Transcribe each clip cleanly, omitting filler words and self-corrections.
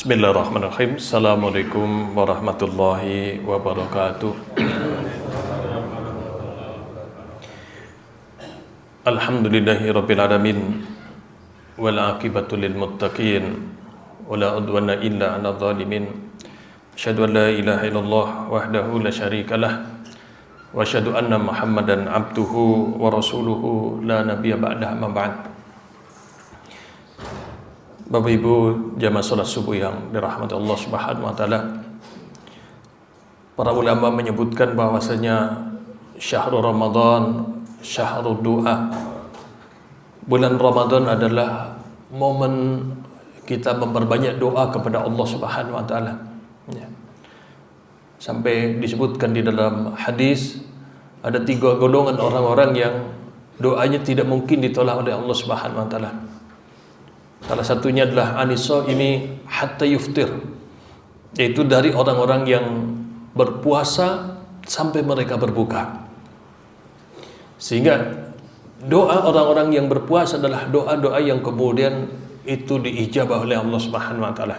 Bismillahirrahmanirrahim. Assalamualaikum warahmatullahi wabarakatuh. Alhamdulillahirabbil alamin wal aqibatu lil muttaqin wala udwana illa 'alal zalimin. Asyhadu an la ilaha illallah wahdahu la syarikalah wa asyhadu anna Muhammadan abduhu wa rasuluhu la nabiyya ba'dahu amma ba'd. Bapak Ibu jamaah salat subuh yang dirahmati Allah Subhanahu wa taala. Para ulama menyebutkan bahwasanya syahrul Ramadan syahrul du'a. Bulan Ramadan adalah momen kita memperbanyak doa kepada Allah Subhanahu wa taala. Ya. Sampai disebutkan di dalam hadis ada 3 golongan orang-orang yang doanya tidak mungkin ditolak oleh Allah Subhanahu wa taala. Salah satunya adalah anisaimi hatta yuftir, yaitu dari orang-orang yang berpuasa sampai mereka berbuka. Sehingga doa orang-orang yang berpuasa adalah doa-doa yang kemudian itu diijabah oleh Allah Subhanahu wa taala.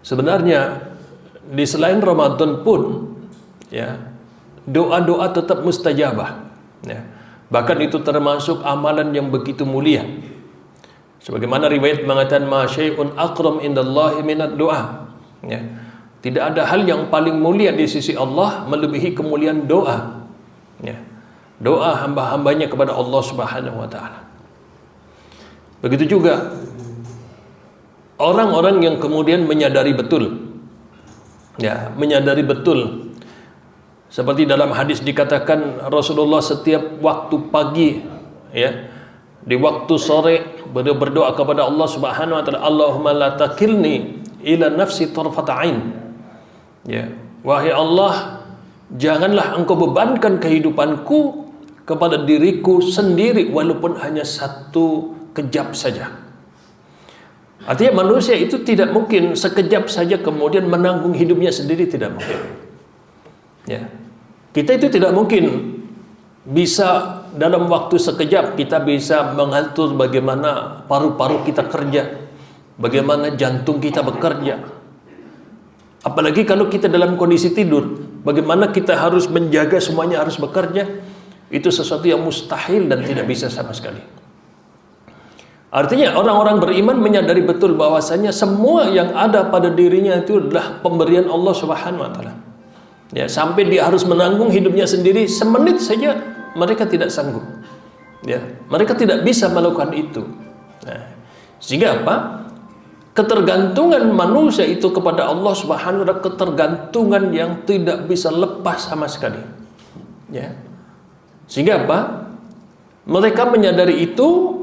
Sebenarnya di selain Ramadan pun ya, doa-doa tetap mustajabah ya. Bahkan itu termasuk amalan yang begitu mulia. Sebagaimana riwayat mengatakan ma syai'un akram indallahi minad doa ya. Tidak ada hal yang paling mulia di sisi Allah melebihi kemuliaan doa ya. Doa hamba-hambanya kepada Allah Subhanahu wa taala. Begitu juga orang-orang yang kemudian menyadari betul ya, menyadari betul seperti dalam hadis dikatakan Rasulullah setiap waktu pagi ya, di waktu sore beliau berdoa kepada Allah Subhanahu wa taala, Allahumma la takilni ila nafsi tarfata ain. Ya, wahai Allah, janganlah engkau bebankan kehidupanku kepada diriku sendiri walaupun hanya satu kejap saja. Artinya manusia itu tidak mungkin sekejap saja kemudian menanggung hidupnya sendiri, tidak mungkin. Ya. Kita itu tidak mungkin bisa dalam waktu sekejap kita bisa mengatur bagaimana paru-paru kita kerja, bagaimana jantung kita bekerja. Apalagi kalau kita dalam kondisi tidur, bagaimana kita harus menjaga semuanya harus bekerja, itu sesuatu yang mustahil dan tidak bisa sama sekali. Artinya orang-orang beriman menyadari betul bahwasanya semua yang ada pada dirinya itu adalah pemberian Allah Subhanahu wa taala. Ya, sampai dia harus menanggung hidupnya sendiri semenit saja mereka tidak sanggup. Ya, mereka tidak bisa melakukan itu. Nah, sehingga apa? Ketergantungan manusia itu kepada Allah Subhanahu wa taala ketergantungan yang tidak bisa lepas sama sekali. Ya. Sehingga apa? Mereka menyadari itu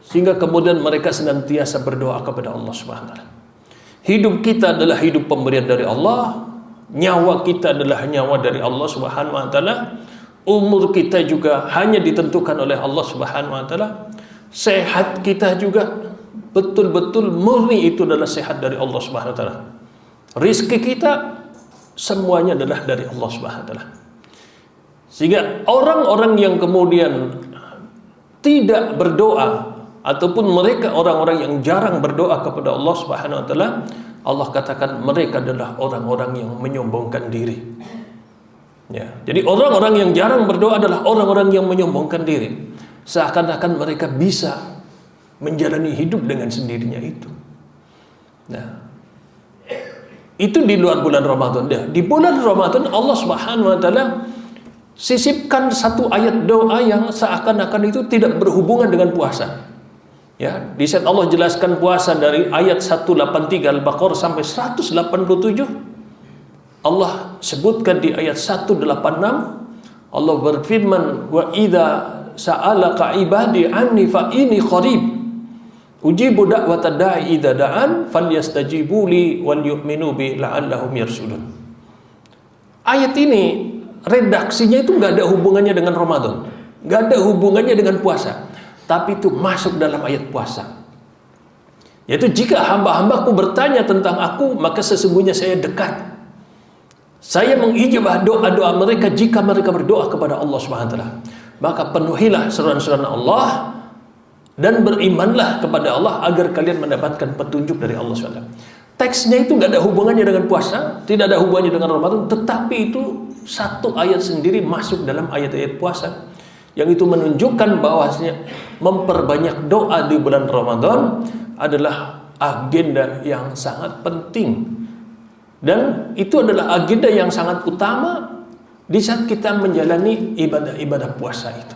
sehingga kemudian mereka senantiasa berdoa kepada Allah Subhanahu wa taala. Hidup kita adalah hidup pemberian dari Allah, nyawa kita adalah nyawa dari Allah Subhanahu wa taala. Umur kita juga hanya ditentukan oleh Allah Subhanahu wa taala. Sehat kita juga betul-betul murni itu adalah sehat dari Allah Subhanahu wa taala. Rizki kita semuanya adalah dari Allah Subhanahu wa taala. Sehingga orang-orang yang kemudian tidak berdoa ataupun mereka orang-orang yang jarang berdoa kepada Allah Subhanahu wa taala, Allah katakan mereka adalah orang-orang yang menyombongkan diri. Ya, jadi orang-orang yang jarang berdoa adalah orang-orang yang menyombongkan diri. Seakan-akan mereka bisa menjalani hidup dengan sendirinya itu. Nah, itu di luar bulan Ramadan. Di bulan Ramadan Allah Subhanahu wa taala sisipkan satu ayat doa yang seakan-akan itu tidak berhubungan dengan puasa. Ya, di saat Allah jelaskan puasa dari ayat 183 Al-Baqarah sampai 187, Allah sebutkan di ayat 186 Allah berfirman wa idza sa'alaka ibadi anni fa inni qarib ujibu da'watad da'i idza da'an falyastajibu li wal yu'minu bi la'allahum yarshudun. Ayat ini redaksinya itu nggak ada hubungannya dengan Ramadan, nggak ada hubungannya dengan puasa, tapi itu masuk dalam ayat puasa. Yaitu jika hamba-hambaku bertanya tentang aku, maka sesungguhnya saya dekat. Saya mengijabah doa-doa mereka jika mereka berdoa kepada Allah Subhanahu wa taala. Maka penuhilah seruan-seruan Allah dan berimanlah kepada Allah agar kalian mendapatkan petunjuk dari Allah SWT. Teksnya itu nggak ada hubungannya dengan puasa, tidak ada hubungannya dengan Ramadan, tetapi itu satu ayat sendiri masuk dalam ayat-ayat puasa, yang itu menunjukkan bahwasanya memperbanyak doa di bulan Ramadan adalah agenda yang sangat penting, dan itu adalah agenda yang sangat utama di saat kita menjalani ibadah-ibadah puasa itu.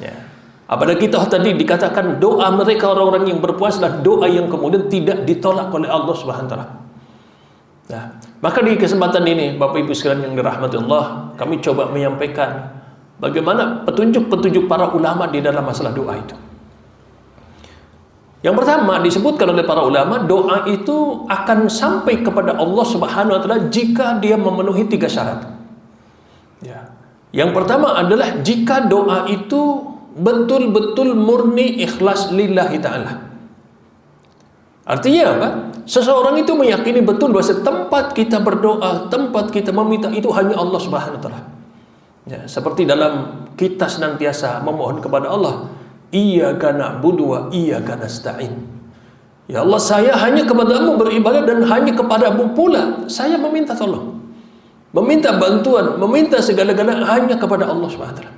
Ya. Apalagi kita tadi dikatakan doa mereka orang-orang yang berpuasa adalah doa yang kemudian tidak ditolak oleh Allah Subhanahu wa taala. Nah, maka di kesempatan ini Bapak Ibu sekalian yang dirahmati Allah, kami coba menyampaikan bagaimana petunjuk-petunjuk para ulama di dalam masalah doa itu. Yang pertama disebutkan oleh para ulama, doa itu akan sampai kepada Allah Subhanahu wa taala jika dia memenuhi 3 syarat. Ya. Yang pertama adalah jika doa itu betul-betul murni ikhlas lillahi ta'ala. Artinya apa? Seseorang itu meyakini betul bahwa tempat kita berdoa, tempat kita meminta itu hanya Allah Subhanahu wa taala. Ya, seperti dalam kita senantiasa memohon kepada Allah, iyyaka na'budu wa iyyaka nasta'in. Ya Allah, saya hanya kepadamu beribadah dan hanya kepadamu pula saya meminta tolong. Meminta bantuan, meminta segala-galanya hanya kepada Allah Subhanahu wa taala.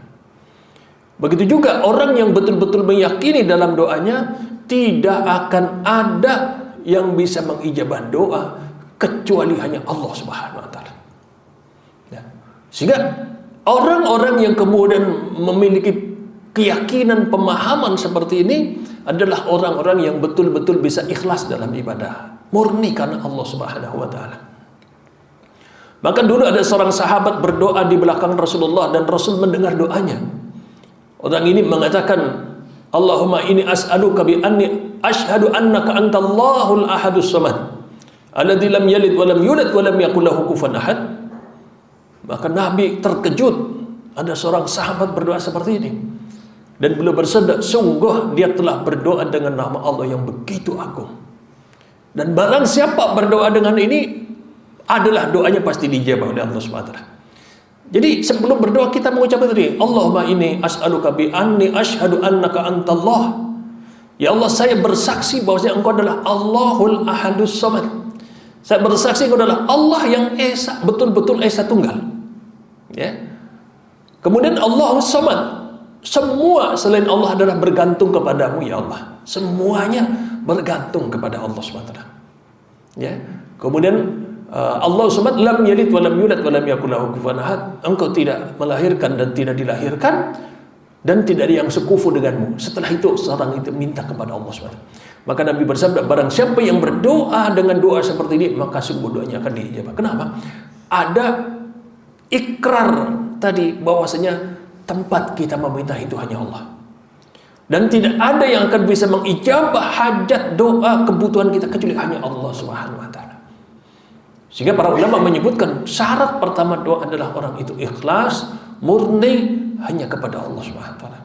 Begitu juga orang yang betul-betul meyakini dalam doanya tidak akan ada yang bisa mengijabah doa kecuali hanya Allah Subhanahu wa taala. Ya. Sehingga orang-orang yang kemudian memiliki keyakinan pemahaman seperti ini adalah orang-orang yang betul-betul bisa ikhlas dalam ibadah, murni karena Allah Subhanahu wa taala. Maka dulu ada seorang sahabat berdoa di belakang Rasulullah dan Rasul mendengar doanya. Orang ini mengatakan, Allahumma inni as'aluka bi anni asyhadu annaka antallahul ahadus samad alladzi lam yalid wa lam yulad wa lam yakul lahu kufuwan ahad. Maka Nabi terkejut, ada seorang sahabat berdoa seperti ini. Dan beliau bersabda, sungguh dia telah berdoa dengan nama Allah yang begitu agung. Dan barang siapa berdoa dengan ini adalah doanya pasti dijawab oleh Allah Subhanahu wa taala. Jadi sebelum berdoa kita mengucapkan tadi, Allahumma inni as'aluka bi anni asyhadu annaka antallah. Ya Allah, saya bersaksi bahwasanya Engkau adalah Allahul Ahadus Samad. Saya bersaksi Engkau adalah Allah yang esa, betul-betul esa tunggal. Ya. Kemudian Allahus Samad. Semua selain Allah adalah bergantung kepadamu ya Allah. Semuanya bergantung kepada Allah Subhanahu wa taala. Ya. Kemudian Allah Subhanahu lam yalid wa lam yulad wa lam yakul lahu kufuwan ahad. Engkau tidak melahirkan dan tidak dilahirkan dan tidak ada yang sekufu denganmu. Setelah itu seorang itu minta kepada Allah Subhanahu. Maka Nabi bersabda, barang siapa yang berdoa dengan doa seperti ini, maka sungguh doanya akan diijabah. Kenapa? Ada ikrar tadi bahwasanya tempat kita meminta itu hanya Allah. Dan tidak ada yang akan bisa mengijabah hajat, doa, kebutuhan kita kecuali hanya Allah Subhanahu wa taala. Sehingga para ulama menyebutkan syarat pertama doa adalah orang itu ikhlas, murni hanya kepada Allah Subhanahu wa taala.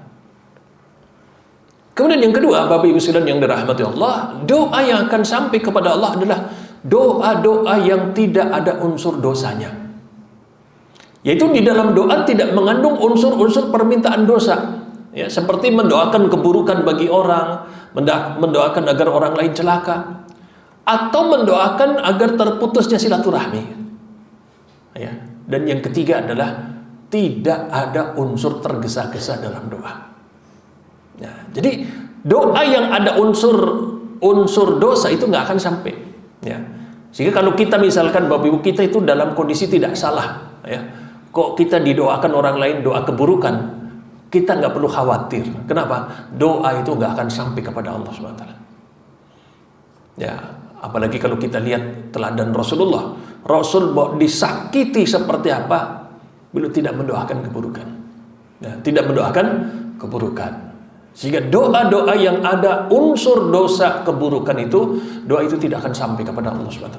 Kemudian yang kedua, Bapak Ibu sekalian yang dirahmati Allah, doa yang akan sampai kepada Allah adalah doa-doa yang tidak ada unsur dosanya. Yaitu di dalam doa tidak mengandung unsur-unsur permintaan dosa. Ya, seperti mendoakan keburukan bagi orang, mendoakan agar orang lain celaka, atau mendoakan agar terputusnya silaturahmi. Ya. Dan yang ketiga adalah tidak ada unsur tergesa-gesa dalam doa. Ya. Jadi doa yang ada unsur dosa itu nggak akan sampai. Ya. Sehingga kalau kita misalkan Bapak Ibu kita itu dalam kondisi tidak salah, ya, kok kita didoakan orang lain doa keburukan, kita nggak perlu khawatir. Kenapa? Doa itu nggak akan sampai kepada Allah SWT. Ya. Apalagi kalau kita lihat teladan Rasulullah. Rasul disakiti seperti apa, beliau tidak mendoakan keburukan. Ya, tidak mendoakan keburukan. Sehingga doa-doa yang ada unsur dosa keburukan itu, doa itu tidak akan sampai kepada Allah SWT.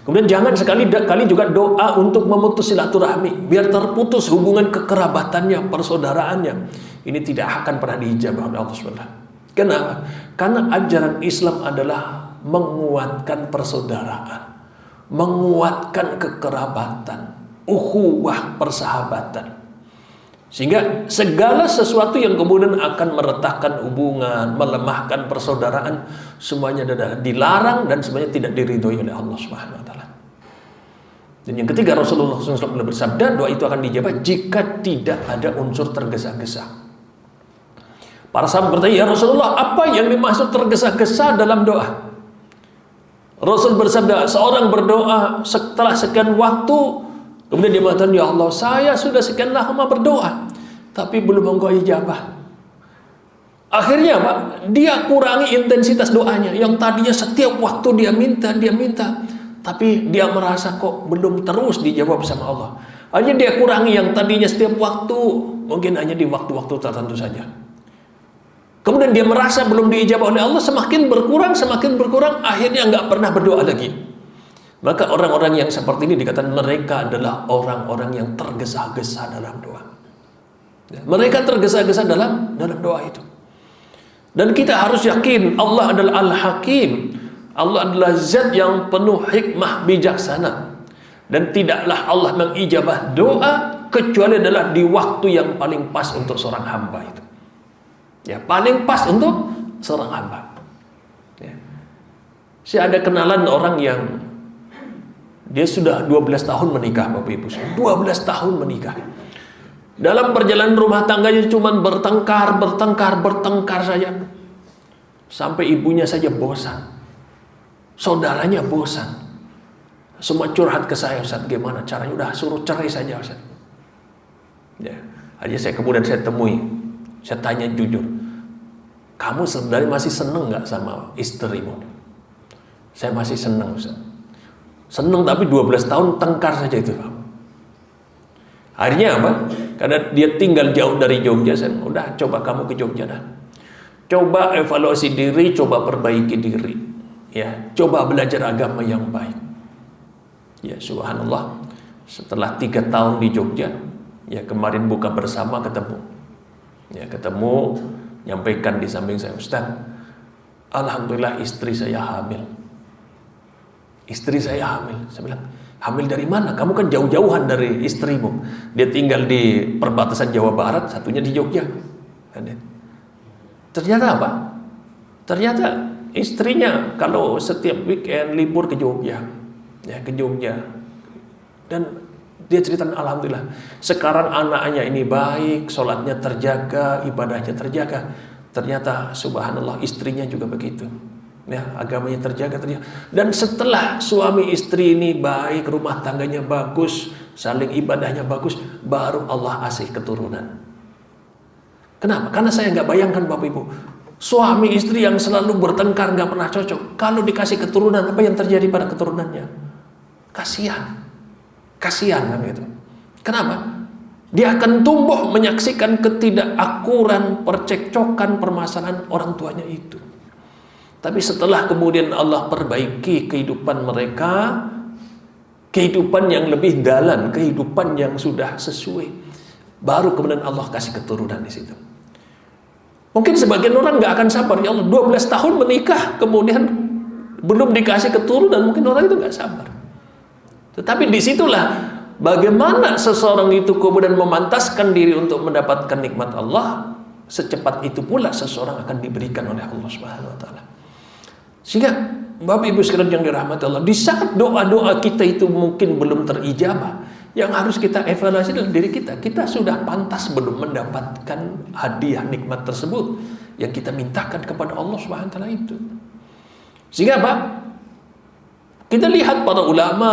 Kemudian jangan sekali-kali juga doa untuk memutus silaturahmi, biar terputus hubungan kekerabatannya, persaudaraannya. Ini tidak akan pernah diijabah oleh Allah SWT. Kenapa? Karena ajaran Islam adalah menguatkan persaudaraan, menguatkan kekerabatan, ukhuwah persahabatan. Sehingga segala sesuatu yang kemudian akan meretakkan hubungan, melemahkan persaudaraan, semuanya adalah dilarang dan semuanya tidak diridhoi oleh Allah Subhanahu wa taala. Dan yang ketiga, Rasulullah SAW bersabda, doa itu akan dijawab jika tidak ada unsur tergesa-gesa. Para sahabat bertanya, ya Rasulullah, apa yang dimaksud tergesa-gesa dalam doa? Rasul bersabda, seorang berdoa setelah sekian waktu, kemudian dia mengatakan, ya Allah, saya sudah sekian lama berdoa, tapi belum Engkau ijabah. Akhirnya Pak, dia kurangi intensitas doanya. Yang tadinya setiap waktu dia minta, tapi dia merasa kok belum terus dijawab sama Allah. Hanya dia kurangi yang tadinya setiap waktu, mungkin hanya di waktu-waktu tertentu saja. Kemudian dia merasa belum diijabah oleh Allah, semakin berkurang, akhirnya nggak pernah berdoa lagi. Maka orang-orang yang seperti ini dikatakan mereka adalah orang-orang yang tergesa-gesa dalam doa. Mereka tergesa-gesa dalam doa itu. Dan kita harus yakin Allah adalah Al-Hakim. Allah adalah zat yang penuh hikmah bijaksana. Dan tidaklah Allah mengijabah doa kecuali adalah di waktu yang paling pas untuk seorang hamba itu. Ya, paling pas untuk seorang hamba. Ya. Saya ada kenalan orang yang dia sudah 12 tahun menikah, Bapak Ibu. 12 tahun menikah. Dalam perjalanan rumah tangganya cuma bertengkar saja. Sampai ibunya saja bosan. Saudaranya bosan. Semua curhat ke saya, Ustaz, gimana caranya? Udah suruh cerai saja, Ustaz. Ya. Aja kemudian saya temui. Saya tanya jujur, kamu sebenarnya masih seneng gak sama istrimu? Saya masih seneng, Ustaz. Seneng tapi 12 tahun tengkar saja itu, Pak. Akhirnya apa? Karena dia tinggal jauh dari Jogja, saya udah coba kamu ke Jogja dah. Coba evaluasi diri, coba perbaiki diri. Ya, coba belajar agama yang baik. Ya, subhanallah. Setelah 3 tahun di Jogja, ya kemarin buka bersama ketemu. Ya, ketemu, nyampaikan di samping saya, Ustaz, alhamdulillah istri saya hamil. Istri saya hamil. Saya bilang, hamil dari mana? Kamu kan jauh-jauhan dari istrimu. Dia tinggal di perbatasan Jawa Barat, satunya di Jogja. Ternyata apa? Ternyata istrinya kalau setiap weekend libur ke Jogja. Ya, ke Jogja. Dan dia ceritakan, alhamdulillah, sekarang anaknya ini baik, sholatnya terjaga, ibadahnya terjaga. Ternyata subhanallah istrinya juga begitu. Ya, agamanya terjaga. Dan setelah suami istri ini baik, rumah tangganya bagus, saling ibadahnya bagus, baru Allah kasih keturunan. Kenapa? Karena saya nggak bayangkan, Bapak Ibu, suami istri yang selalu bertengkar nggak pernah cocok. Kalau dikasih keturunan, apa yang terjadi pada keturunannya? Kasihan kan itu. Kenapa? Dia akan tumbuh menyaksikan ketidakakuran, percekcokan, permasalahan orang tuanya itu. Tapi setelah kemudian Allah perbaiki kehidupan mereka, kehidupan yang lebih dalam, kehidupan yang sudah sesuai, baru kemudian Allah kasih keturunan di situ. Mungkin sebagian orang nggak akan sabar, ya Allah, 12 tahun menikah, kemudian belum dikasih keturunan, mungkin orang itu nggak sabar. Tetapi disitulah bagaimana seseorang itu kemudian memantaskan diri untuk mendapatkan nikmat Allah, secepat itu pula seseorang akan diberikan oleh Allah Subhanahu wa taala. Sehingga Bapak Ibu sekalian yang dirahmati Allah, di saat doa-doa kita itu mungkin belum terijabah, yang harus kita evaluasi adalah diri kita. Kita sudah pantas belum mendapatkan hadiah nikmat tersebut yang kita mintakan kepada Allah Subhanahu wa taala itu. Sehingga apa? Kita lihat para ulama,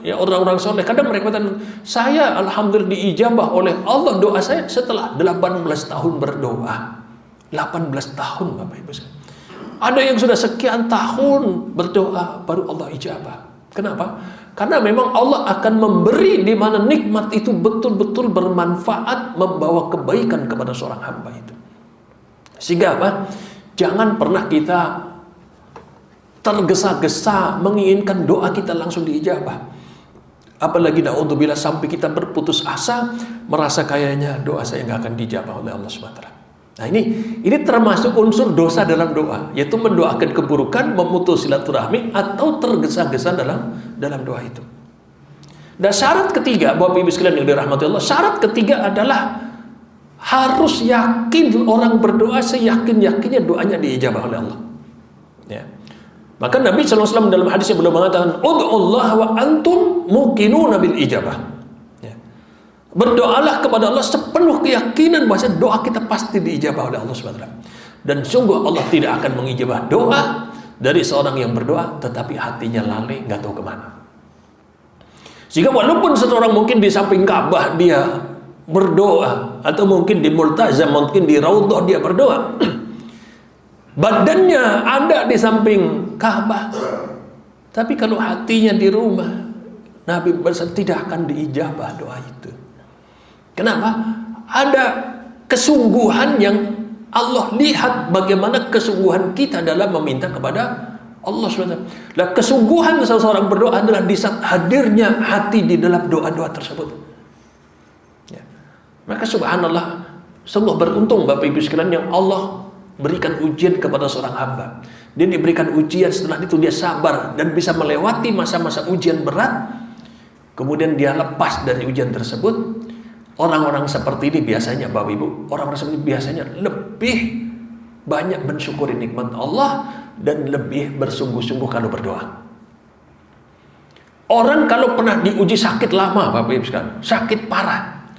ya orang-orang soleh, kadang mereka katakan, saya alhamdulillah diijabah oleh Allah doa saya setelah 18 tahun berdoa. 18 tahun, Bapak Ibu sekalian. Ada yang sudah sekian tahun berdoa baru Allah ijabah. Kenapa? Karena memang Allah akan memberi di mana nikmat itu betul-betul bermanfaat, membawa kebaikan kepada seorang hamba itu. Sehingga apa? Jangan pernah kita tergesa-gesa menginginkan doa kita langsung diijabah. Apalagi naudzubillah sampai kita berputus asa, merasa kayaknya doa saya nggak akan dijabah oleh Allah SWT. Nah ini termasuk unsur dosa dalam doa, yaitu mendoakan keburukan, memutus silaturahmi, atau tergesa-gesa dalam doa itu. Dan syarat ketiga, Bapak Ibu sekalian yang dirahmati Allah, syarat ketiga adalah harus yakin orang berdoa seyakin-yakinnya doanya diijabah oleh Allah. Ya. Maka Nabi SAW dalam hadisnya beliau mengatakan, "Ud'ullah wa antum muqinuna bil ijabah." Ya. Berdoalah kepada Allah sepenuh keyakinan bahwa doa kita pasti diijabah oleh Allah SWT. Dan sungguh Allah tidak akan mengijabah doa dari seorang yang berdoa tetapi hatinya lalai, nggak tahu kemana. Sehingga walaupun seseorang mungkin di samping Ka'bah dia berdoa, atau mungkin di Multazam, mungkin di Raudhah dia berdoa, badannya ada di samping Ka'bah, tapi kalau hatinya di rumah, Nabi bersabda tidak akan diijabah doa itu. Kenapa? Ada kesungguhan yang Allah lihat bagaimana kesungguhan kita dalam meminta kepada Allah SWT. Nah, kesungguhan seseorang berdoa adalah di saat hadirnya hati di dalam doa-doa tersebut. Ya. Maka subhanallah, sungguh beruntung Bapak Ibu sekalian yang Allah berikan ujian kepada seorang hamba. Dia diberikan ujian, setelah itu dia sabar dan bisa melewati masa-masa ujian berat. Kemudian dia lepas dari ujian tersebut. Orang-orang seperti ini biasanya Bapak Ibu, orang-orang seperti ini biasanya lebih banyak mensyukuri nikmat Allah dan lebih bersungguh-sungguh kalau berdoa. Orang kalau pernah diuji sakit lama Bapak Ibu sekalian, sakit parah,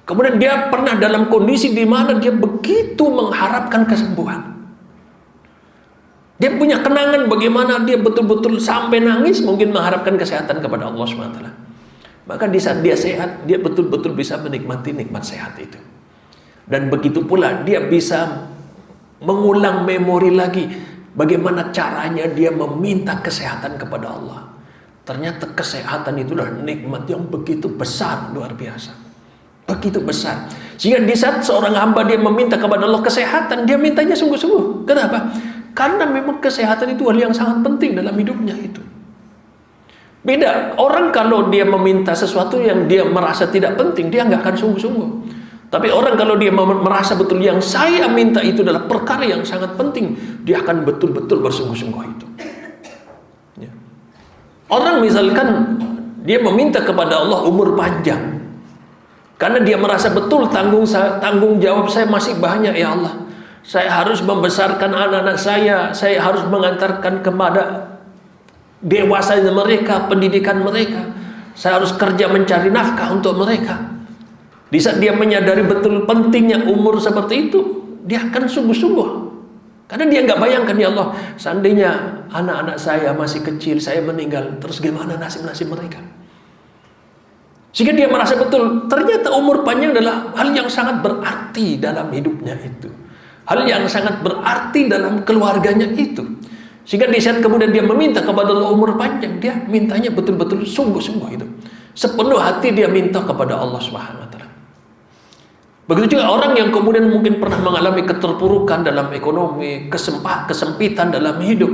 kemudian dia pernah dalam kondisi di mana dia begitu mengharapkan kesembuhan. Dia punya kenangan bagaimana dia betul-betul sampai nangis mungkin mengharapkan kesehatan kepada Allah SWT. Maka di saat dia sehat, dia betul-betul bisa menikmati nikmat sehat itu. Dan begitu pula dia bisa mengulang memori lagi bagaimana caranya dia meminta kesehatan kepada Allah. Ternyata kesehatan itulah nikmat yang begitu besar, luar biasa. Begitu besar. Sehingga di saat seorang hamba dia meminta kepada Allah kesehatan, dia mintanya sungguh-sungguh. Kenapa? Karena memang kesehatan itu hal yang sangat penting dalam hidupnya itu. Beda, orang kalau dia meminta sesuatu yang dia merasa tidak penting, dia nggak akan sungguh-sungguh. Tapi orang kalau dia merasa betul yang saya minta itu adalah perkara yang sangat penting, dia akan betul-betul bersungguh-sungguh itu. Ya. Orang misalkan dia meminta kepada Allah umur panjang, karena dia merasa betul tanggung jawab saya masih banyak ya Allah. Saya harus membesarkan anak-anak saya harus mengantarkan kepada dewasanya mereka, pendidikan mereka. Saya harus kerja mencari nafkah untuk mereka. Di saat dia menyadari betul pentingnya umur seperti itu, dia akan sungguh-sungguh. Karena dia nggak bayangkan, ya Allah, seandainya anak-anak saya masih kecil, saya meninggal, terus gimana nasib-nasib mereka? Sehingga dia merasa betul, ternyata umur panjang adalah hal yang sangat berarti dalam hidupnya itu. Hal yang sangat berarti dalam keluarganya itu. Sehingga di saat kemudian dia meminta kepada Allah umur panjang, dia mintanya betul-betul sungguh-sungguh itu. Sepenuh hati dia minta kepada Allah Subhanahu wa taala. Begitu juga orang yang kemudian mungkin pernah mengalami keterpurukan dalam ekonomi, kesempitan dalam hidup.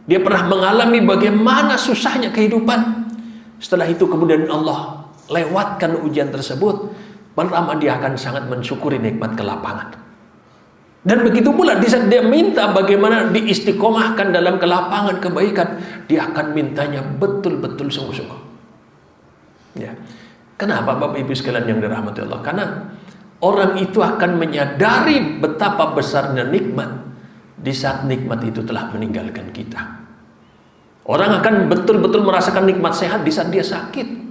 Dia pernah mengalami bagaimana susahnya kehidupan. Setelah itu kemudian Allah lewatkan ujian tersebut, pertama dia akan sangat mensyukuri nikmat kelapangan. Dan begitu pula di saat dia minta bagaimana diistiqomahkan dalam kelapangan kebaikan, dia akan mintanya betul-betul sungguh-sungguh. Ya. Kenapa Bapak Ibu sekalian yang dirahmati Allah? Karena orang itu akan menyadari betapa besarnya nikmat di saat nikmat itu telah meninggalkan kita. Orang akan betul-betul merasakan nikmat sehat di saat dia sakit.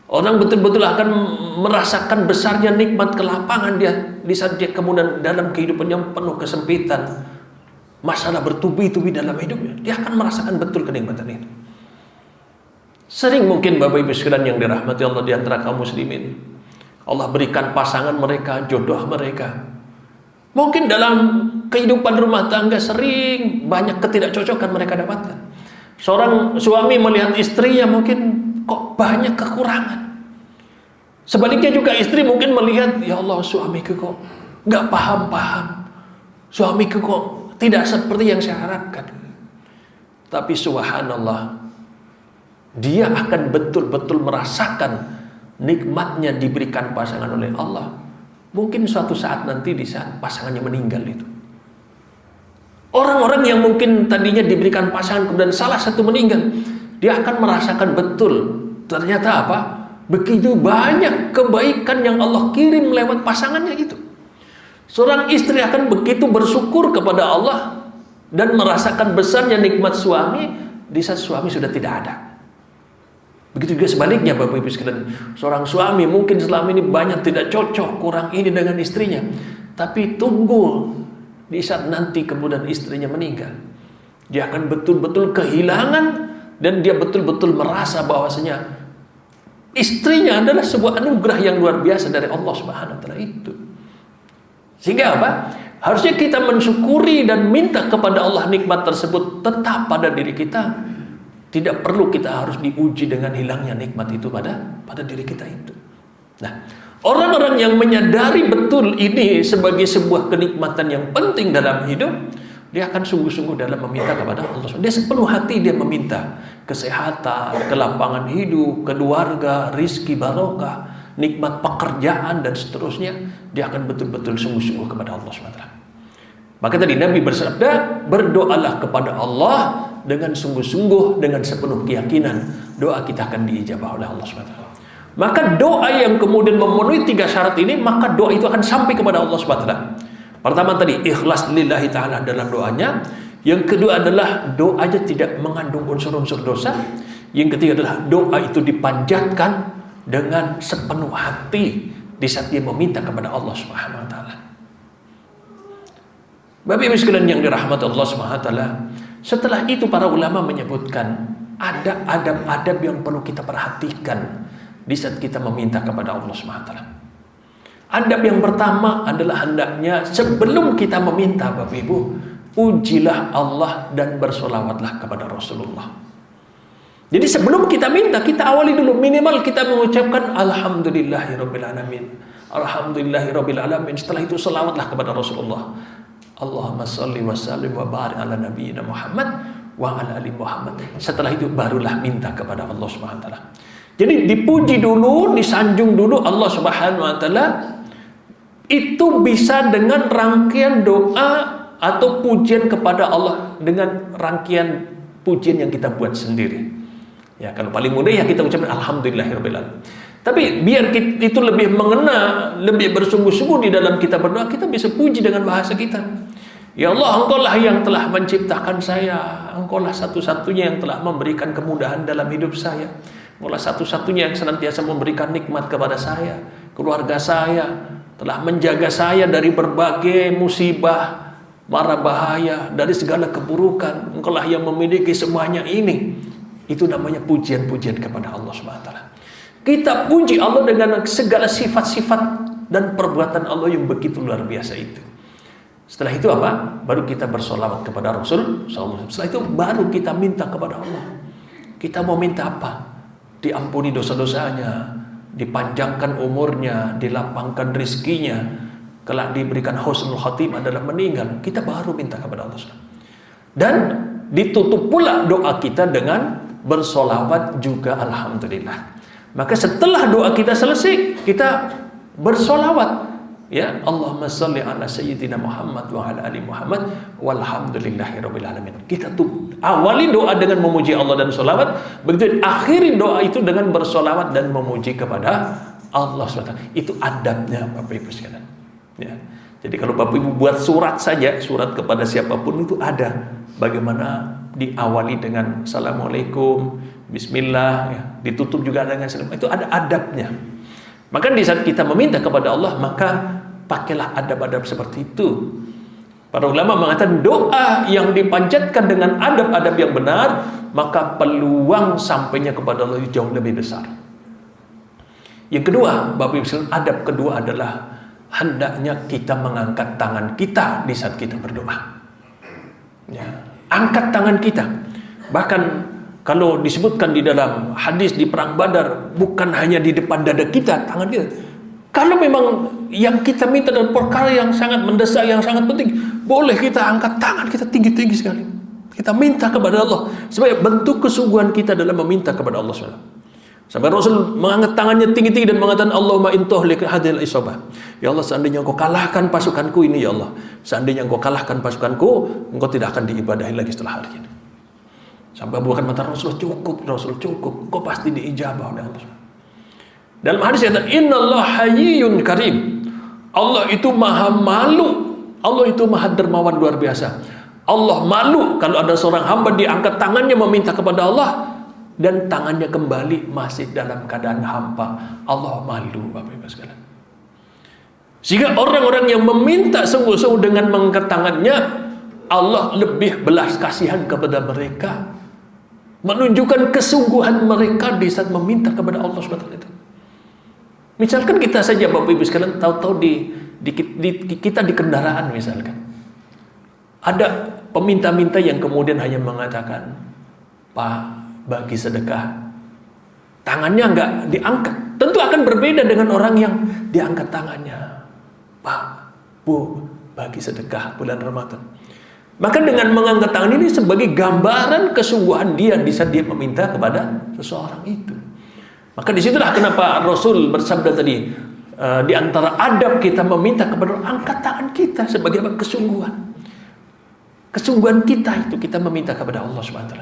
Orang betul-betul akan merasakan besarnya nikmat kelapangan dia di saat dia kemudian dalam kehidupan yang penuh kesempitan, masalah bertubi-tubi dalam hidupnya. Dia akan merasakan betul kenikmatan itu. Sering mungkin Bapak Ibu sekalian yang dirahmati Allah di antara kaum muslimin, Allah berikan pasangan mereka, jodoh mereka. Mungkin dalam kehidupan rumah tangga sering banyak ketidakcocokan mereka dapatkan. Seorang suami melihat istrinya mungkin kok banyak kekurangan. Sebaliknya juga istri mungkin melihat, ya Allah, suamiku kok nggak paham-paham, suamiku kok tidak seperti yang saya harapkan. Tapi subhanallah, dia akan betul-betul merasakan nikmatnya diberikan pasangan oleh Allah. Mungkin suatu saat nanti di saat pasangannya meninggal itu. Orang-orang yang mungkin tadinya diberikan pasangan kemudian salah satu meninggal, dia akan merasakan betul ternyata apa? Begitu banyak kebaikan yang Allah kirim lewat pasangannya itu. Seorang istri akan begitu bersyukur kepada Allah dan merasakan besarnya nikmat suami di saat suami sudah tidak ada. Begitu juga sebaliknya Bapak Ibu sekalian. Seorang suami mungkin selama ini banyak tidak cocok, kurang ini dengan istrinya. Tapi tunggu di saat nanti kemudian istrinya meninggal. Dia akan betul-betul kehilangan dan dia betul-betul merasa bahwasanya istrinya adalah sebuah anugerah yang luar biasa dari Allah Subhanahu wa taala itu. Sehingga apa? Harusnya kita mensyukuri dan minta kepada Allah nikmat tersebut tetap pada diri kita. Tidak perlu kita harus diuji dengan hilangnya nikmat itu pada diri kita itu. Nah, orang-orang yang menyadari betul ini sebagai sebuah kenikmatan yang penting dalam hidup, dia akan sungguh-sungguh dalam meminta kepada Allah. Dia sepenuh hati dia meminta kesehatan, kelapangan hidup, keluarga, rizki barokah, nikmat pekerjaan dan seterusnya. Dia akan betul-betul sungguh-sungguh kepada Allah SWT. Maka tadi Nabi bersabda, berdoalah kepada Allah dengan sungguh-sungguh, dengan sepenuh keyakinan. Doa kita akan diijabah oleh Allah SWT. Maka doa yang kemudian memenuhi 3 syarat ini, maka doa itu akan sampai kepada Allah SWT. Pertama tadi, ikhlas lillahi ta'ala dalam doanya. Yang kedua adalah doanya tidak mengandung unsur-unsur dosa. Yang ketiga adalah doa itu dipanjatkan dengan sepenuh hati di saat dia meminta kepada Allah Subhanahu wa taala. Bapak Ibu sekalian yang dirahmati Allah Subhanahu wa taala, setelah itu para ulama menyebutkan ada adab-adab yang perlu kita perhatikan di saat kita meminta kepada Allah Subhanahu wa taala. Adab yang pertama adalah hendaknya sebelum kita meminta Bapak Ibu, pujilah Allah dan bersolawatlah kepada Rasulullah. Jadi sebelum kita minta, kita awali dulu, minimal kita mengucapkan Alhamdulillahirabbil alamin. Alhamdulillahirabbil alamin. Setelah itu selawatlah kepada Rasulullah. Allahumma shalli wa sallim wa barik ala nabiyyina Muhammad wa ala ali Muhammad. Setelah itu barulah minta kepada Allah Subhanahu wa taala. Jadi dipuji dulu, disanjung dulu Allah Subhanahu wa taala. Itu bisa dengan rangkaian doa atau pujian kepada Allah dengan rangkaian pujian yang kita buat sendiri. Ya, kalau paling mudah ya kita ucapkan alhamdulillahirabbil alamin. Tapi biar itu lebih mengena, lebih bersungguh-sungguh di dalam kita berdoa, kita bisa puji dengan bahasa kita. Ya Allah, Engkaulah yang telah menciptakan saya. Engkaulah satu-satunya yang telah memberikan kemudahan dalam hidup saya. Engkaulah satu-satunya yang senantiasa memberikan nikmat kepada saya, keluarga saya, telah menjaga saya dari berbagai musibah, mara bahaya, dari segala keburukan. Engkaulah yang memiliki semuanya ini. Itu namanya pujian-pujian kepada Allah SWT. Kita puji Allah dengan segala sifat-sifat dan perbuatan Allah yang begitu luar biasa itu. Setelah itu apa? Baru kita bersolawat kepada Rasul SAW. Setelah itu baru kita minta kepada Allah. Kita mau minta apa? Diampuni dosa-dosanya, dipanjangkan umurnya, dilapangkan rizkinya, kelak diberikan husnul khatimah dalam meninggal. Kita baru minta kepada Allah SWT. Dan ditutup pula doa kita dengan bersolawat juga alhamdulillah. Maka setelah doa kita selesai, kita bersolawat, ya Allahumma shalli ala sayyidina Muhammad wa ala ali Muhammad walhamdulillahirabbil alamin. Kita tuh awali doa dengan memuji Allah dan solawat, begitu akhiri doa itu dengan bersolawat dan memuji kepada Allah SWT. Itu adabnya Bapak Ibu sekalian. Ya. Jadi kalau Bapak Ibu buat surat saja, surat kepada siapapun itu ada bagaimana diawali dengan Assalamualaikum, Bismillah, ya. Ditutup juga dengan salam. Itu ada adabnya. Maka di saat kita meminta kepada Allah, maka pakailah adab-adab seperti itu. Para ulama mengatakan doa yang dipanjatkan dengan adab-adab yang benar, maka peluang sampainya kepada Allah jauh lebih besar. Yang kedua, Bapak Ibu, adab kedua adalah hendaknya kita mengangkat tangan kita di saat kita berdoa. Ya, angkat tangan kita. Bahkan kalau disebutkan di dalam hadis di perang Badar, bukan hanya di depan dada kita, tangan kita. Kalau memang yang kita minta adalah perkara yang sangat mendesak, yang sangat penting, boleh kita angkat tangan kita tinggi-tinggi sekali. Kita minta kepada Allah sebagai bentuk kesungguhan kita dalam meminta kepada Allah SWT. Sampai Rasul mengangkat tangannya tinggi-tinggi dan mengatakan, Allahumma intuhlik hadhil isabah. Ya Allah, seandainya engkau kalahkan pasukanku ini, ya Allah. Seandainya engkau kalahkan pasukanku, engkau tidak akan diibadahi lagi setelah hari ini. Sampai Abu Bakar mengatakan, Rasul cukup, engkau pasti diijabah oleh Allah. Dalam hadis kata, Innallaha hayyun karim. Allah itu maha malu. Allah itu maha dermawan luar biasa. Allah malu kalau ada seorang hamba diangkat tangannya meminta kepada Allah dan tangannya kembali masih dalam keadaan hampa. Allah malu, Bapak Ibu sekalian. Sehingga orang-orang yang meminta sungguh-sungguh dengan mengangkat tangannya, Allah lebih belas kasihan kepada mereka, menunjukkan kesungguhan mereka di saat meminta kepada Allah SWT itu. Misalkan kita saja Bapak Ibu sekalian, tahu-tahu kita di kendaraan misalkan, ada peminta-minta yang kemudian hanya mengatakan, Pak, bagi sedekah, tangannya enggak diangkat. Tentu akan berbeda dengan orang yang diangkat tangannya. Pak, Bu, bagi sedekah bulan Ramadan. Maka dengan mengangkat tangan ini sebagai gambaran kesungguhan dia di saat dia meminta kepada seseorang itu. Maka disitulah kenapa Rasul bersabda tadi, di antara adab kita meminta kepada Allah, angkat tangan kita sebagai kesungguhan. Kesungguhan kita itu kita meminta kepada Allah SWT.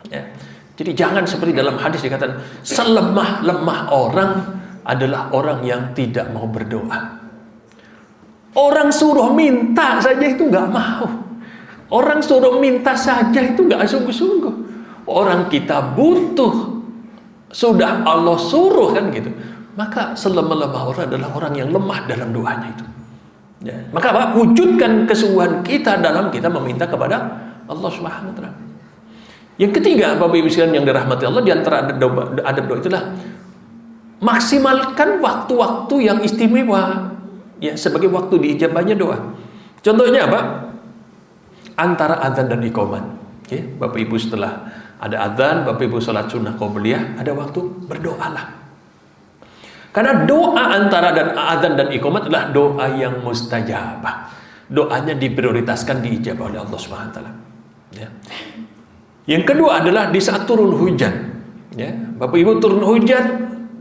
Ya. Jadi jangan seperti dalam hadis dikatakan, selemah-lemah orang adalah orang yang tidak mau berdoa. Orang suruh minta saja itu nggak mau. Orang suruh minta saja itu nggak sungguh-sungguh. Orang kita butuh, sudah Allah suruh kan gitu. Maka selemah-lemah orang adalah orang yang lemah dalam doanya itu. Ya. Maka apa? Wujudkan kesungguhan kita dalam kita meminta kepada Allah Subhanahu wa taala. Yang ketiga, Bapak Ibu sekalian yang dirahmati Allah, di antara adab doa itulah maksimalkan waktu-waktu yang istimewa, ya, sebagai waktu diijabahnya doa. Contohnya apa? Antara azan dan iqamat. Ya, Bapak Ibu setelah ada azan, Bapak Ibu salat sunnah qabliyah, ada waktu berdoalah. Karena doa antara azan dan iqamat adalah doa yang mustajabah. Doanya diprioritaskan, diijabah oleh Allah Subhanahu wa taala. Ya. Yang kedua adalah di saat turun hujan. Ya, Bapak Ibu turun hujan,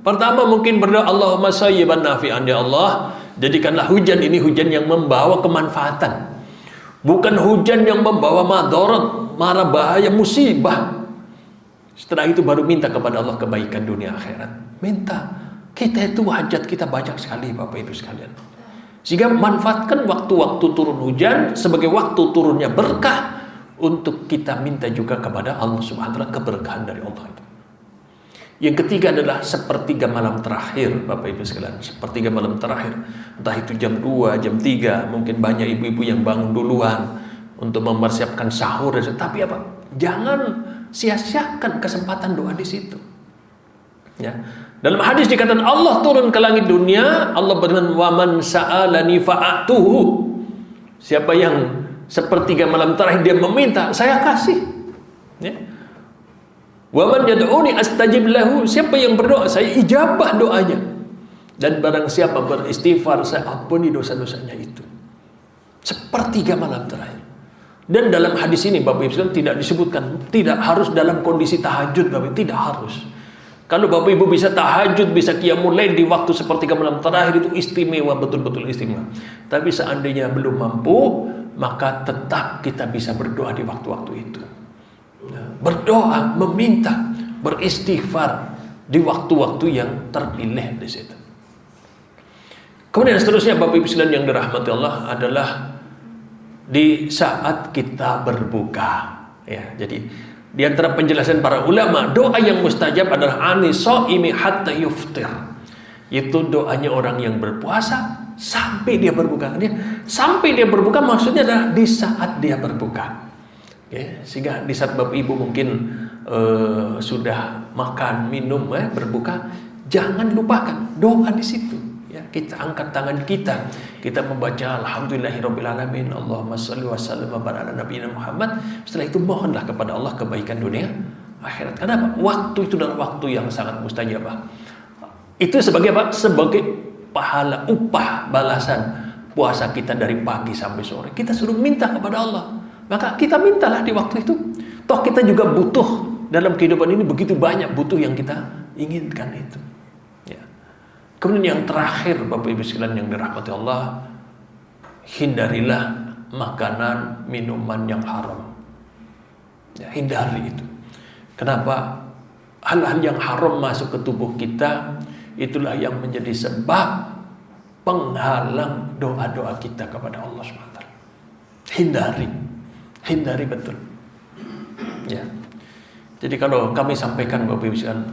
pertama mungkin berdoa Allahumma sayyiban nafi'an, ya Allah, jadikanlah hujan ini hujan yang membawa kemanfaatan. Bukan hujan yang membawa madarat, mara bahaya, musibah. Setelah itu baru minta kepada Allah kebaikan dunia akhirat. Minta. Kita itu hajat kita banyak sekali Bapak Ibu sekalian. Sehingga manfaatkan waktu-waktu turun hujan sebagai waktu turunnya berkah, untuk kita minta juga kepada Allah Subhanahu wa taala keberkahan dari Allah itu. Yang ketiga adalah sepertiga malam terakhir Bapak Ibu sekalian. Sepertiga malam terakhir, entah itu jam 2, jam 3, mungkin banyak ibu-ibu yang bangun duluan untuk mempersiapkan sahur, tapi apa? Jangan sia-siakan kesempatan doa di situ. Ya. Dalam hadis dikatakan Allah turun ke langit dunia, Allah berfirman, "Wa man sa'alani fa'atuhu." Siapa yang sepertiga malam terakhir dia meminta, saya kasih. Ya. Wa man yad'uni astajib lahu. Siapa yang berdoa, saya ijabah doanya. Dan barang siapa beristighfar, saya ampuni dosa-dosanya itu. Sepertiga malam terakhir. Dan dalam hadis ini Bapak Ibu tidak disebutkan, tidak harus dalam kondisi tahajud, Bapak, tidak harus. Kalau Bapak Ibu bisa tahajud, bisa qiyamul lail di waktu sepertiga malam terakhir, itu istimewa, betul-betul istimewa. Tapi seandainya belum mampu, maka tetap kita bisa berdoa di waktu-waktu itu. Berdoa, meminta, beristighfar di waktu-waktu yang terpilih di situ. Kemudian seterusnya Bapak Ibu sekalian yang dirahmati Allah adalah di saat kita berbuka. Ya, jadi di antara penjelasan para ulama, doa yang mustajab adalah anisoimi hatta yuftir. Itu doanya orang yang berpuasa sampai dia berbuka. Sampai dia berbuka maksudnya adalah di saat dia berbuka. Ya, sehingga di saat Bapak Ibu mungkin sudah makan, minum, berbuka, jangan lupakan doa di situ. Ya, kita angkat tangan kita membaca alhamdulillahirabbil alamin, Allahumma shalli wa sallim wa barik ala nabiyina Muhammad. Setelah itu mohonlah kepada Allah kebaikan dunia akhirat. Kenapa? Waktu itu adalah waktu yang sangat mustajabah. Itu sebagai apa? Sebagai pahala, upah, balasan puasa kita dari pagi sampai sore. Kita suruh minta kepada Allah. Maka kita mintalah di waktu itu. Toh kita juga butuh dalam kehidupan ini, begitu banyak butuh yang kita inginkan itu. Ya. Kemudian yang terakhir Bapak Ibu sekalian yang dirahmati Allah, hindarilah makanan, minuman yang haram. Ya, hindari itu. Kenapa? Hal-hal yang haram masuk ke tubuh kita itulah yang menjadi sebab penghalang doa-doa kita kepada Allah SWT. Hindari betul. Ya. Jadi kalau kami sampaikan Bapak Ibu sekalian,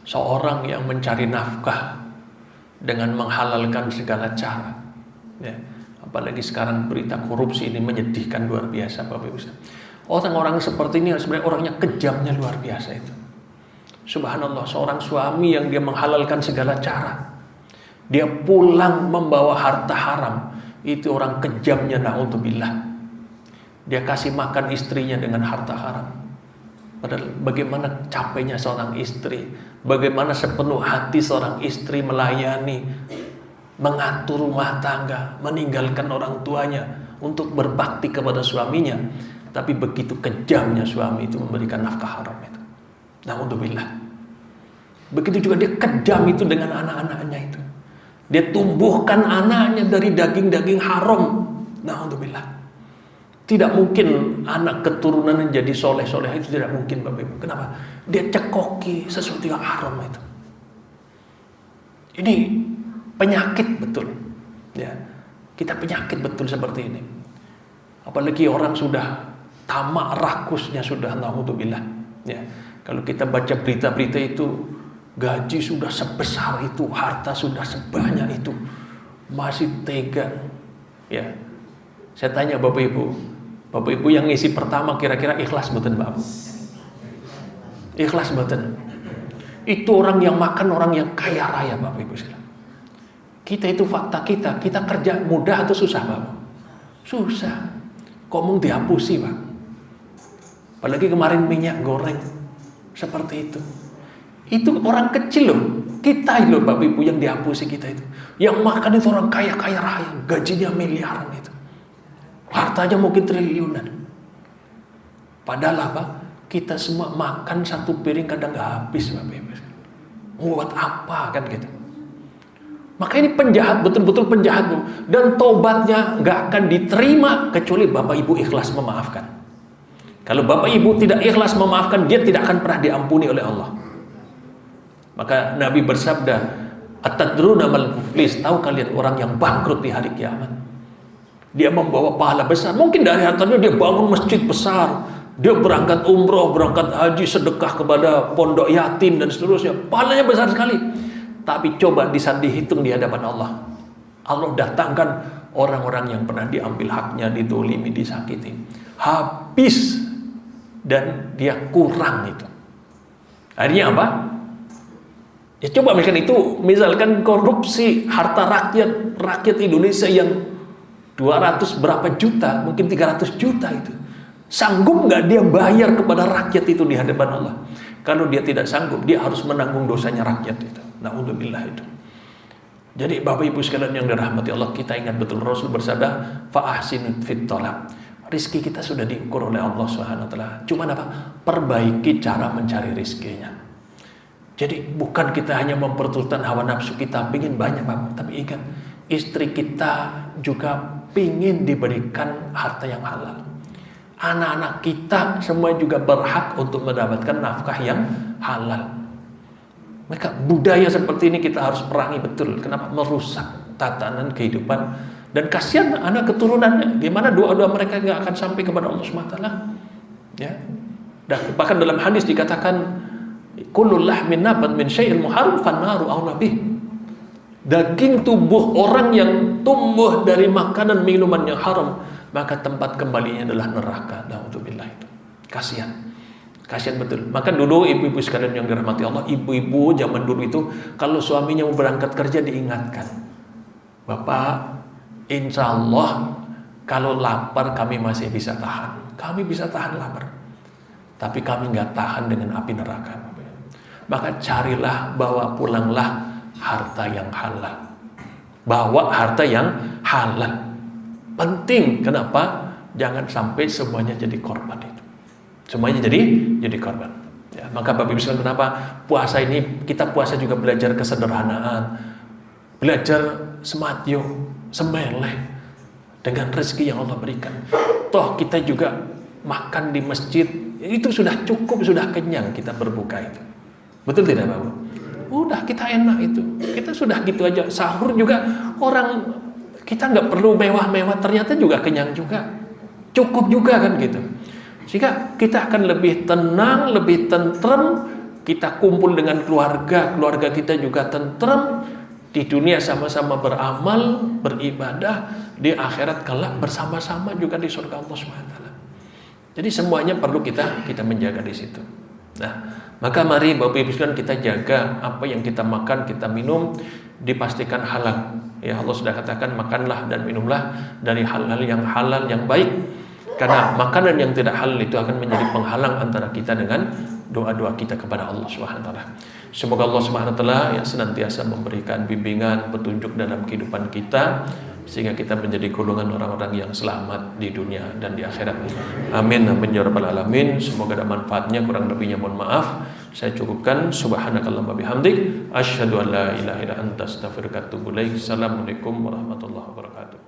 seorang yang mencari nafkah dengan menghalalkan segala cara, ya. Apalagi sekarang berita korupsi ini menyedihkan luar biasa Bapak Ibu sekalian. Orang-orang seperti ini sebenarnya orangnya kejamnya luar biasa itu. Subhanallah, seorang suami yang dia menghalalkan segala cara, dia pulang membawa harta haram, itu orang kejamnya, na'udzubillah. Dia kasih makan istrinya dengan harta haram. Padahal bagaimana capeknya seorang istri, bagaimana sepenuh hati seorang istri melayani, mengatur rumah tangga, meninggalkan orang tuanya untuk berbakti kepada suaminya. Tapi begitu kejamnya suami itu memberikan nafkah haram itu. Na'udzubillah. Begitu juga dia kejam itu dengan anak-anaknya itu. Dia tumbuhkan anaknya dari daging-daging haram. Na'udzubillah. Tidak mungkin anak keturunan yang jadi soleh-soleh itu, tidak mungkin Bapak Ibu. Kenapa? Dia cekoki sesuatu yang haram itu. Ini penyakit betul. Ya, kita penyakit betul seperti ini. Apalagi orang sudah tamak rakusnya sudah, na'udzubillah. Ya, kalau kita baca berita-berita itu, gaji sudah sebesar itu, harta sudah sebanyak itu, masih tega. Ya, saya tanya Bapak Ibu yang ngisi pertama kira-kira ikhlas mboten Bapak? Ikhlas mboten? Itu orang yang makan orang yang kaya raya Bapak Ibu sekalian. Kita itu fakta kita kerja mudah atau susah Bapak? Susah. Kok mau dihapusi Pak? Apalagi kemarin minyak goreng seperti itu. Itu orang kecil loh. Kita loh Bapak Ibu yang dihapusi kita itu. Yang makan itu orang kaya raya, gajinya miliaran itu. Hartanya mungkin triliunan. Padahal apa? Kita semua makan satu piring kadang nggak habis Bapak Ibu. Buat apa kan gitu? Maka ini penjahat, betul-betul penjahat Bu. Dan tobatnya nggak akan diterima kecuali Bapak Ibu ikhlas memaafkan. Kalau Bapak Ibu tidak ikhlas memaafkan, dia tidak akan pernah diampuni oleh Allah. Maka Nabi bersabda, "Atadruna mal muflis?" Tahu kalian orang yang bangkrut di hari kiamat? Dia membawa pahala besar. Mungkin dari hartanya dia bangun masjid besar, dia berangkat umroh, berangkat haji, sedekah kepada pondok yatim dan seterusnya. Pahalanya besar sekali. Tapi coba dihitung di hadapan Allah. Allah datangkan orang-orang yang pernah diambil haknya, didolimi, disakiti. Habis dan dia kurang itu. Akhirnya apa? Ya coba misalkan korupsi harta rakyat Indonesia yang 200 berapa juta, mungkin 300 juta itu. Sanggup nggak dia bayar kepada rakyat itu di hadapan Allah? Kalau dia tidak sanggup, dia harus menanggung dosanya rakyat itu. Na'udzubillah itu. Jadi Bapak Ibu sekalian yang dirahmati Allah, kita ingat betul Rasul bersabda, "Fa'ahsinu fit thalab." Rizki kita sudah diukur oleh Allah Subhanahu wa taala. Cuma apa? Perbaiki cara mencari rizkinya. Jadi bukan kita hanya memperturutkan hawa nafsu kita, pingin banyak Bapak, tapi ingat, istri kita juga pingin diberikan harta yang halal. Anak-anak kita semua juga berhak untuk mendapatkan nafkah yang halal. Maka budaya seperti ini kita harus perangi betul. Kenapa? Merusak tatanan kehidupan. Dan kasihan anak keturunannya. Gimana doa-doa mereka nggak akan sampai kepada Allah SWT. Ya. Dan bahkan dalam hadis dikatakan, "Kullu lahmin nabat min syai'il muharram fannaru aula bih." Daging tubuh orang yang tumbuh dari makanan minuman yang haram, maka tempat kembalinya adalah neraka. Na'udzubillah itu. Kasihan betul. Maka dulu ibu-ibu sekalian yang dirahmati Allah, ibu-ibu zaman dulu itu kalau suaminya mau berangkat kerja diingatkan, "Bapak, insya Allah kalau lapar kami masih bisa tahan. Kami bisa tahan lapar. Tapi kami nggak tahan dengan api neraka. Maka carilah, bawa pulanglah harta yang halal. Bawa harta yang halal. Penting. Kenapa? Jangan sampai semuanya jadi korban itu. Semuanya jadi korban. Ya, maka Bapak Ibu sekalian, kenapa puasa ini kita puasa juga belajar kesederhanaan, belajar sematyo, semeleh dengan rezeki yang Allah berikan. Toh kita juga makan di masjid itu sudah cukup, sudah kenyang kita berbuka itu. Betul tidak Bapak? Udah kita enak itu. Kita sudah gitu aja. Sahur juga orang kita nggak perlu mewah-mewah, ternyata juga kenyang juga. Cukup juga kan gitu. Sehingga kita akan lebih tenang, lebih tentrem. Kita kumpul dengan keluarga kita juga tentrem. Di dunia sama-sama beramal, beribadah, di akhirat kelak bersama-sama juga di surga Allah SWT. Jadi semuanya perlu kita menjaga di situ. Nah, maka mari Bapak Ibu sekalian kita jaga apa yang kita makan, kita minum dipastikan halal. Ya, Allah sudah katakan makanlah dan minumlah dari hal-hal yang halal yang baik. Karena makanan yang tidak halal itu akan menjadi penghalang antara kita dengan doa-doa kita kepada Allah Subhanahu wa taala. Semoga Allah Subhanahu wa taala ya senantiasa memberikan bimbingan, petunjuk dalam kehidupan kita sehingga kita menjadi golongan orang-orang yang selamat di dunia dan di akhirat. Amin amin ya rabbal alamin. Semoga ada manfaatnya, kurang lebihnya mohon maaf. Saya cukupkan. Subhanakallahumma bihamdik asyhadu an la ilaha illa anta astaghfiruka wa atubu ilaik. Assalamualaikum warahmatullahi wabarakatuh.